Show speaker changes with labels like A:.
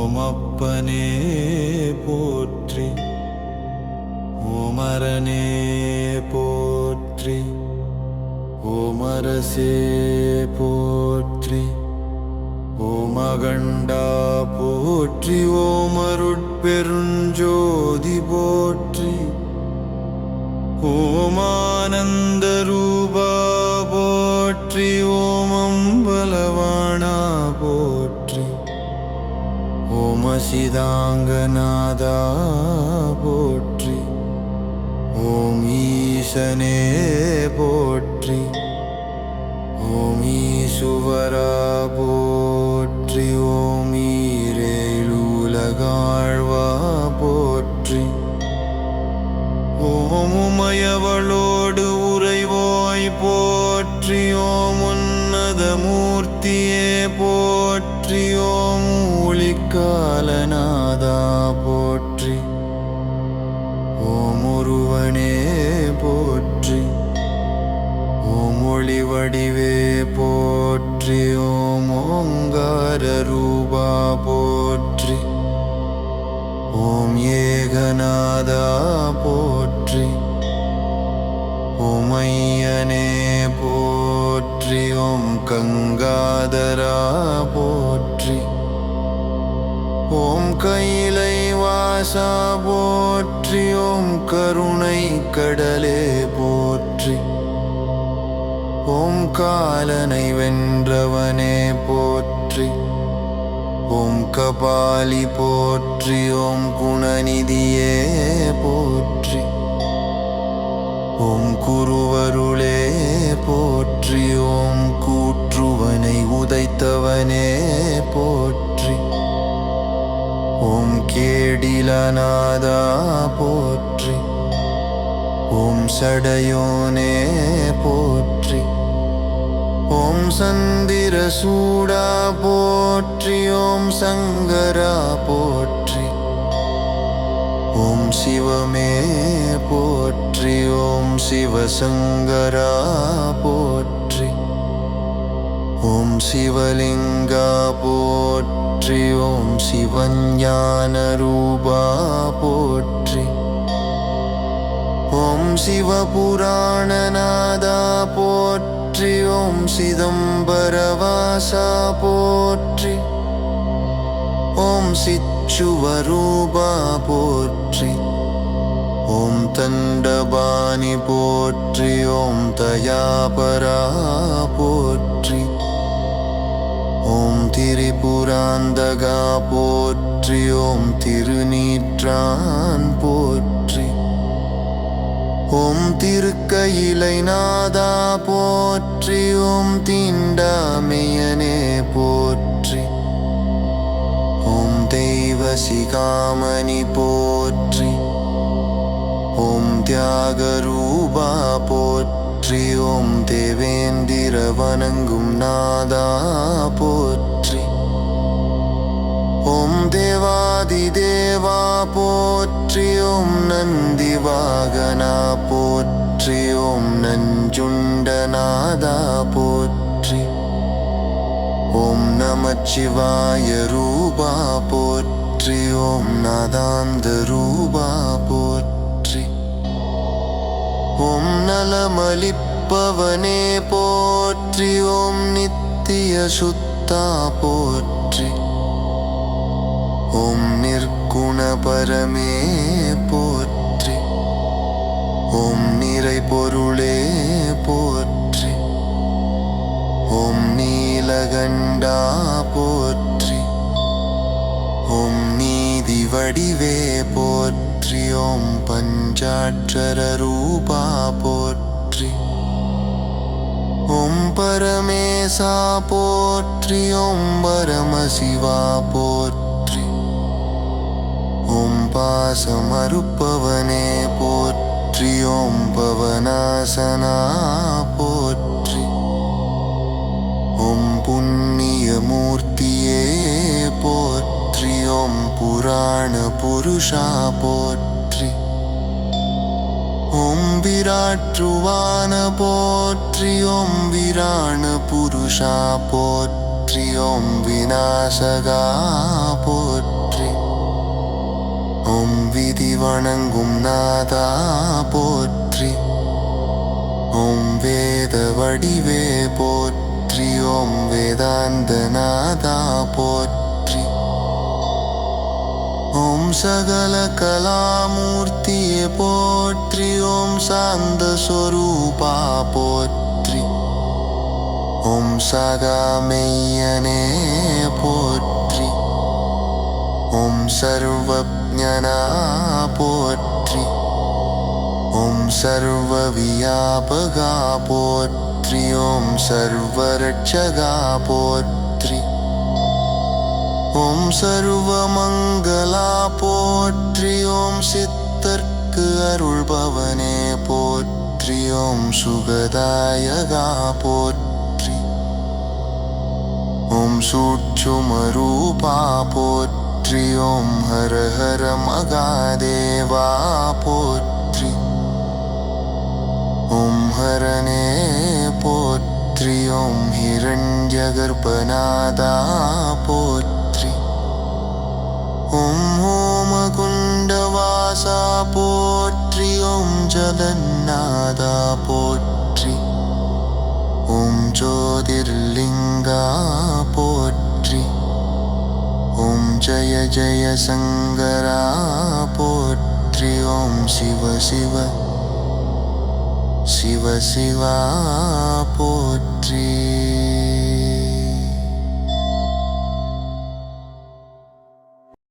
A: ஓம் அப்பனே போற்றி, ஓம் அரணே போற்றி, ஓம் அரசே போற்றி, ஓம் அகண்டா போற்றி, ஓம் அருட்பெருஞ்சோதி போற்றி, ஓம் ஆனந்த ரூபா போற்றி, ஓம் அம்பலவாணா போற்றி, ஓம் அசிதாங்கநாதா போற்றி, ஓம் ஈசனே போற்றி, ஓம் ஈசுவரா போற்றி, ஓம் ஈரேழுலகாழ்வா போற்றி, ஓம் உமையவளோடு உறைவோய் போற்றி, ஓம் உன்னத மூர்த்தியே போற்றி, ஓம் ஒளிக்காலநாதா போற்றி, ஓம் ஒருவனே போற்றி, ஓம் ஒளி வடிவே போற்றி, ஓம் ஓங்கார ரூபா போற்றி, ஓம் ஏகநாதா போற்றி, ஓம் ஐயனே போற்றி, ஓம் கங்காதரா போற்றி, ஓம் கைலை வாசா போற்றி, ஓம் கருணை கடலே போற்றி, ஓம் காலனை வென்றவனே போற்றி, ஓம் கபாலி போற்றி, ஓம் குணநிதியே போற்றி, ஓம் குருவருளே போற்றி, ஓம் கூற்றுவனை உதைத்தவனே போற்றி, ஓம் கேடிலநாதா போற்றி, ஓம் சடையோனே போற்றி, ஓம் சந்திரசூடா போற்றி, ஓம் சங்கரா போற்றி, ஓம் சிவமே போற்றி, ஓம் சிவசங்கரா போற்றி, ஓம் சிவலிங்கா போற்றி, ஓம் சிவஞான ரூபா போற்றி, ஓம் சிவபுராணநாதா போற்றி, ஓம் சிதம்பரவாசா போற்றி, ஓம் சிச்சுவரூபா போற்றி, ஓம் தண்டபாணி போற்றி, ஓம் தயாபரா போற்றி, ஓம் திரிபுராந்தகா போற்றி, ஓம் திருநீற்றான் போற்றி, ஓம் திருக்கயிலைநாதா போற்றி, ஓம் தீண்டாமையனே போற்றி, ஓம் தெய்வசிகாமணி போற்றி, ஓம் தியாகரூபா போற்றி, ஓம் தேவேந்திர வணங்கும் நாதா போற்றி, ஓம் தேவாதிதேவா போற்றி, ஓம் நந்தி வாகனா போற்றி, ஓம் நஞ்சுண்டநாதா போற்றி, ஓம் நமச்சிவாய ரூபா போற்றி, ஓம் நாதாந்த ரூபா போற்றி, ஓம் நலமளிப்பவனே போற்றி, ஓம் நித்திய சுத்தா போற்றி, ஓம் நிர்குண பரமே போற்றி, ஓம் நிறை பொருளே போற்றி, ஓம் நீலகண்டா போற்றி, ஓம் நீதி வடிவே போற்றி, ஓம் பஞ்சாட்சர ரூபா போற்றி, ஓம் பரமேசா போற்றி, ஓம் பரமசிவா போற்றி, ஓம் பாசமறுப்பவனே போற்றி, ஓம் பவனாசனா போற்றி, ஓம் புண்ணியமூர்த்தியே போற்றி, ஓம் புராண புருஷா போற்றி, ஓம் விராற்றுவான போற்றி, ஓம் விராண புருஷா போற்றி, ஓம் விநாசகா போற்றி, விதி வணங்கும் நாதா போற்றி. ஓம் வேத வடிவே போற்றி. ஓம் வேதாந்த நாதா போற்றி. ஓம் சகல கலாமூர்த்தியே போற்றி. ஓம் சாந்த ஸ்வரூபா போற்றி. ஓம் சகாமெய்யனே போற்றி. ஓம் சர்வஜ்ஞனா போற்றி. ஓம் சர்வவியாபகா போற்றி. ஓம் சர்வரட்சகா போற்றி. ஓம் சர்வமங்களா போற்றி. ஓம் சித்தர்க்கு அருள்பவனே போற்றி. ஓம் சுகதாயகா போற்றி. ஓம் சூட்சுமரூபா போற்றி. ஓம் ஹர ஹர மகாதேவா போற்றி. ஓம் ஹரனே போற்றி. ஓம் ஹிரண்யகர்ப்பநாதா போற்றி. ஓம் ஹோமகுண்டவாசா போற்றி. ஓம் ஜகந்நாதா போற்றி. ஓம் ஜோதிர்லிங்கா போற்றி. ஓம் ஜய ஜய சங்கரா போற்றி. ஓம் சிவ சிவ சிவ சிவா போற்றி.